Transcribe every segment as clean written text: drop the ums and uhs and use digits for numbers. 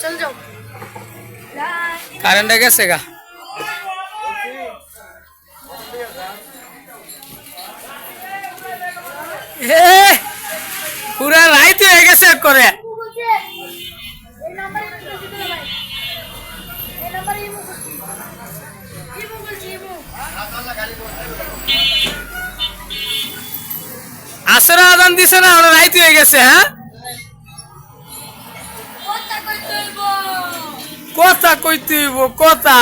चल जाओ কারেন্ট গেছে গা পুরা রাইত হয়ে গেছে করে আসরা আজান দিছে না ওরা রাইত হয়ে গেছে হ্যাঁ কথা কইতে হইব কথা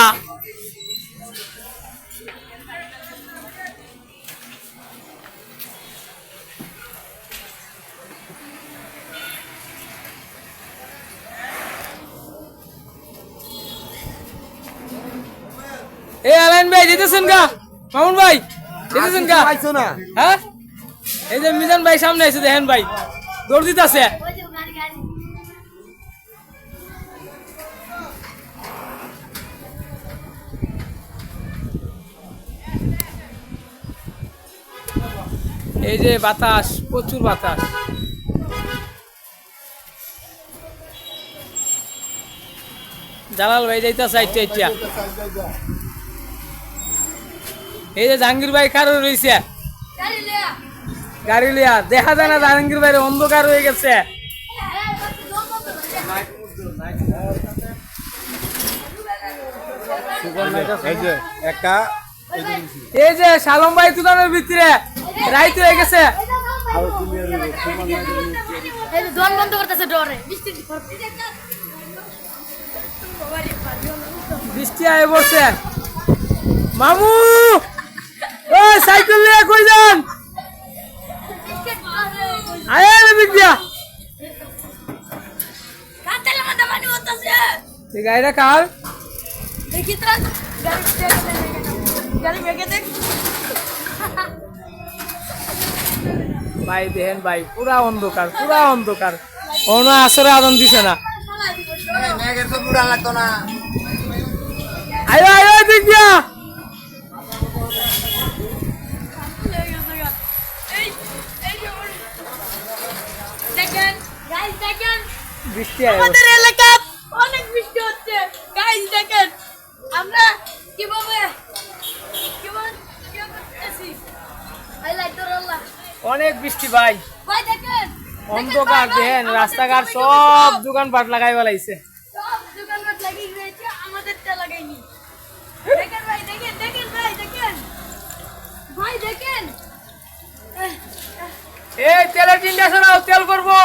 এ আলাইন ভাই যেতেছেন গা মামুন ভাই যেতেছেন গা পাইছো না হ্যাঁ এই যে মিজান ভাই সামনে আছে দেখেন ভাই দৌড় দিতেছে এই যে বাতাস প্রচুর বাতাস জালাল ভাই যাইতেছে আইটা আইটা এই যে জাহাঙ্গীর ভাই কারো রয়েছে গাড়ি লিয়া দেখা যায় না জাহাঙ্গীর ভাই অন্ধকার হয়ে গেছে এই যে সালম ভাই দোকানের ভিতরে রাইত হয়ে গেছে বৃষ্টি আয় বসে মামু ও সাইকেল নিয়ে কই যান আয় রে বিয়া গাড়িটা কার ভাই দেখেন ভাই পুরা অন্ধকার অন্য আসরে আদান দিছে না আয় আয় দেখ দিয়া বৃষ্টি আমাদের এলাকা অনেক বৃষ্টি হচ্ছে গাইস দেখেন আমরা কিভাবে করতেছি অনেক বৃষ্টি ভাই ভাই দেখেন অন্ধকার দেখেন রাস্তাঘাট সব দোকানপাট লাগাই ফেলাইছে সব দোকানপাট লাগিয়ে রয়েছে আমাদেরটা লাগাইনি দেখেন ভাই দেখেন ভাই দেখেন এই তেলের টিনটা সরাও তেল করবো